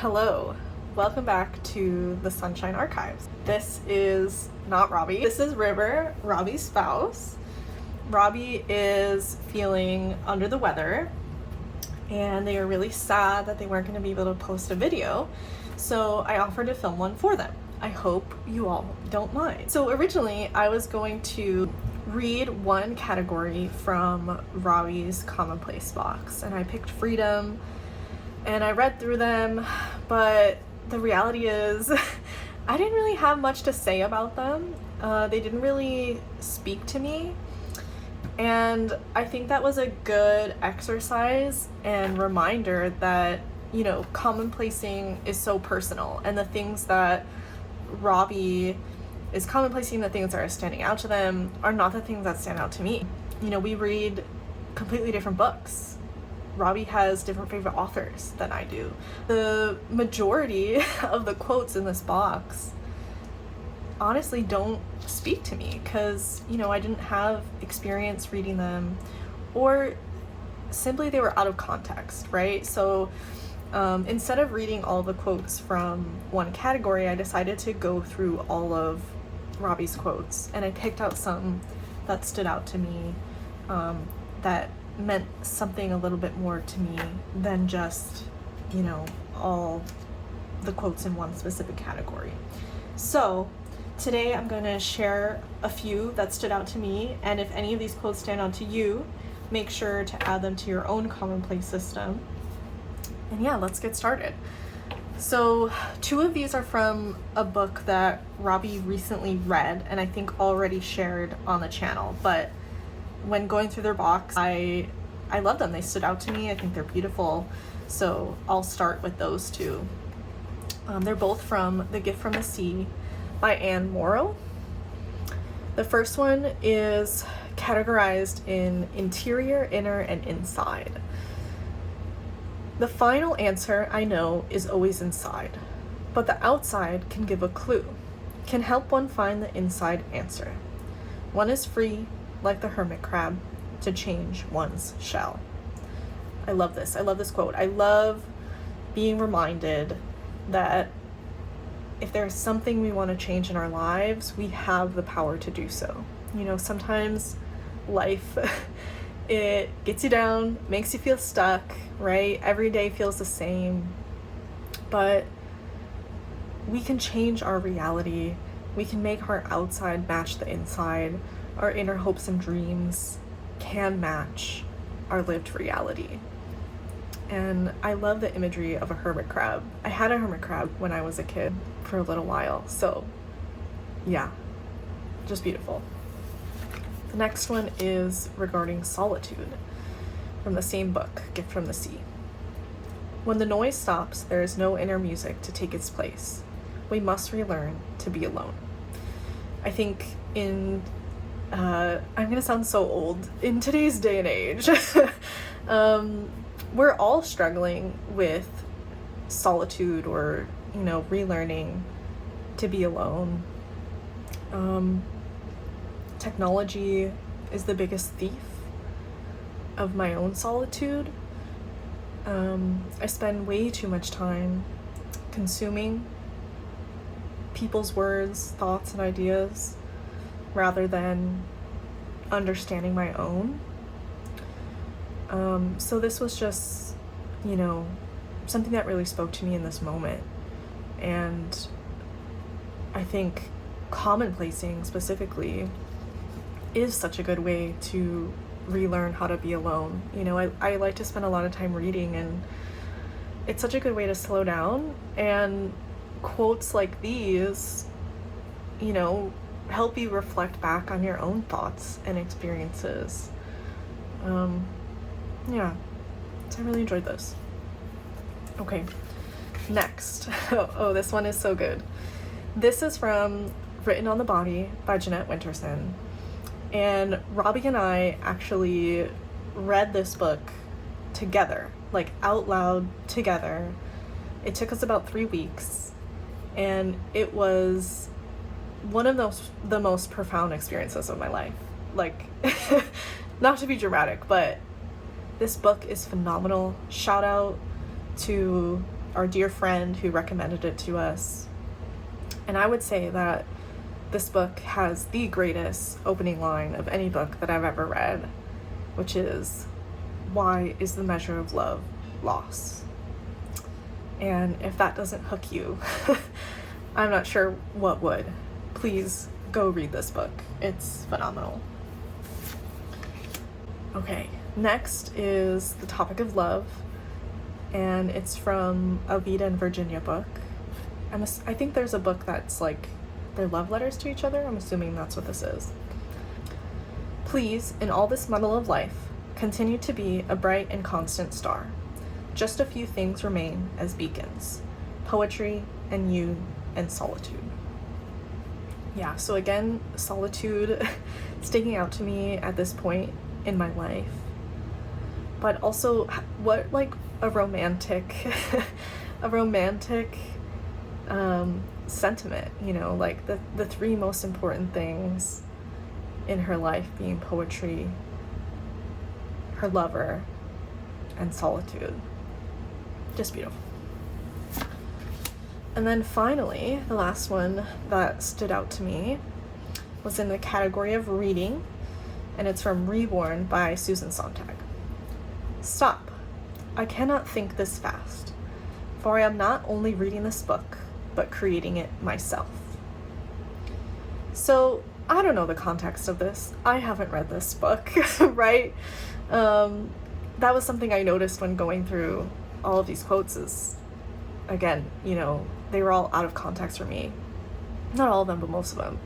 Hello, welcome back to the Sunshine Archives. This is not Robbie. This is River, Robbie's spouse. Robbie is feeling under the weather and they are really sad that they weren't going to be able to post a video. So I offered to film one for them. I hope you all don't mind. So originally I was going to read one category from Robbie's Commonplace box, and I picked Freedom and I read through them, but the reality is I didn't really have much to say about them. They didn't really speak to me, and I think that was a good exercise and reminder that, you know, commonplacing is so personal, and the things that Robbie is commonplacing, the things that are standing out to them, are not the things that stand out to me. You know, we read completely different books. Robbie has different favorite authors than I do. The majority of the quotes in this box honestly don't speak to me because, you know, I didn't have experience reading them, or simply they were out of context, right? So instead of reading all the quotes from one category, I decided to go through all of Robbie's quotes, and I picked out some that stood out to me, that meant something a little bit more to me than just, you know, all the quotes in one specific category. So today I'm going to share a few that stood out to me, and if any of these quotes stand out to you, make sure to add them to your own Commonplace system. And yeah, let's get started. So 2 of these are from a book that Robbie recently read and I think already shared on the channel, but when going through their box, I love them. They stood out to me. I think they're beautiful. So I'll start with those 2. They're both from The Gift from the Sea by Morrow. The first one is categorized in interior, inner, and inside. The final answer, I know, is always inside, but the outside can give a clue, can help one find the inside answer. One is free, like the hermit crab, to change one's shell. I love this. I love this quote. I love being reminded that if there's something we want to change in our lives, we have the power to do so. You know, sometimes life it gets you down, makes you feel stuck, right? Every day feels the same, but we can change our reality. We can make our outside match the inside. Our inner hopes and dreams can match our lived reality. And I love the imagery of a hermit crab. I had a hermit crab when I was a kid for a little while, so yeah, just beautiful. The next one is regarding solitude from the same book, Gift from the Sea. When the noise stops, there is no inner music to take its place. We must relearn to be alone. I think I'm gonna sound so old in today's day and age. We're all struggling with solitude, or, you know, relearning to be alone. Technology is the biggest thief of my own solitude. I spend way too much time consuming people's words, thoughts, and ideas rather than understanding my own. So this was just, you know, something that really spoke to me in this moment. And I think commonplacing specifically is such a good way to relearn how to be alone. You know, I like to spend a lot of time reading, and it's such a good way to slow down, and quotes like these, you know, help you reflect back on your own thoughts and experiences. Yeah, so I really enjoyed this. Okay, next. Oh, this one is so good. This is from Written on the Body by Jeanette Winterson. And Robbie and I actually read this book together, like out loud together. It took us about 3 weeks, and it was one of the most profound experiences of my life. Like, not to be dramatic, but this book is phenomenal. Shout out to our dear friend who recommended it to us. And I would say that this book has the greatest opening line of any book that I've ever read, which is, "Why is the measure of love loss?" And if that doesn't hook you, I'm not sure what would. Please go read this book. It's phenomenal. Okay, next is The Topic of Love, and it's from a Vita and Virginia book. I think there's a book that's like their love letters to each other. I'm assuming that's what this is. "Please, in all this muddle of life, continue to be a bright and constant star. Just a few things remain as beacons: poetry and you and solitude." Yeah, so again, solitude sticking out to me at this point in my life. But also, what like a romantic sentiment, you know, like the three most important things in her life being poetry, her lover, and solitude. Just beautiful. And then finally, the last one that stood out to me was in the category of reading, and it's from Reborn by Susan Sontag. "Stop. I cannot think this fast, for I am not only reading this book, but creating it myself." So I don't know the context of this. I haven't read this book, right? That was something I noticed when going through all of these quotes is, again, you know, they were all out of context for me. Not all of them, but most of them.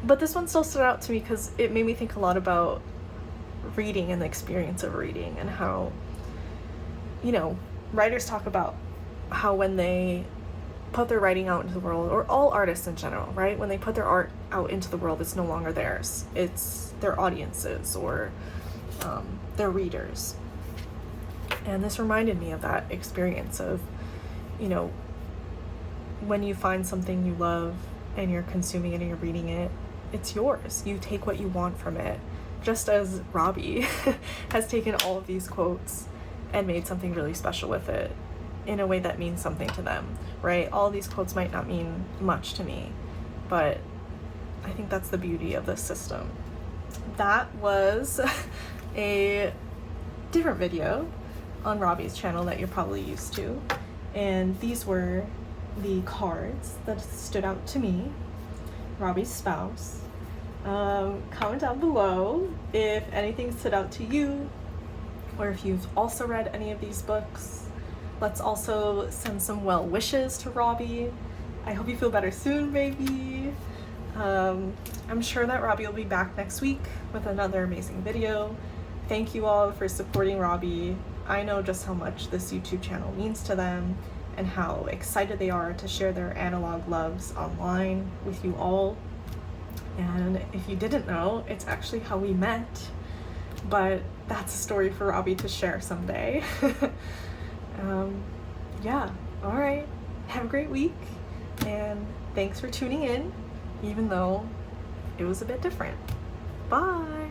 But this one still stood out to me because it made me think a lot about reading and the experience of reading, and how, you know, writers talk about how when they put their writing out into the world, or all artists in general, right? When they put their art out into the world, it's no longer theirs. It's their audiences or their readers. And this reminded me of that experience of, you know, when you find something you love and you're consuming it and you're reading it, it's yours. You take what you want from it. Just as Robbie has taken all of these quotes and made something really special with it in a way that means something to them, right? All these quotes might not mean much to me, but I think that's the beauty of this system. That was a different video on Robbie's channel that you're probably used to, and these were the cards that stood out to me. Robbie's spouse. Comment down below if anything stood out to you, or if you've also read any of these books. Let's also send some well wishes to Robbie. I hope you feel better soon, baby. I'm sure that Robbie will be back next week with another amazing video. Thank you all for supporting Robbie. I know just how much this YouTube channel means to them and how excited they are to share their analog loves online with you all. And if you didn't know, it's actually how we met, but that's a story for Robbie to share someday. Yeah, all right. Have a great week, and thanks for tuning in, even though it was a bit different. Bye.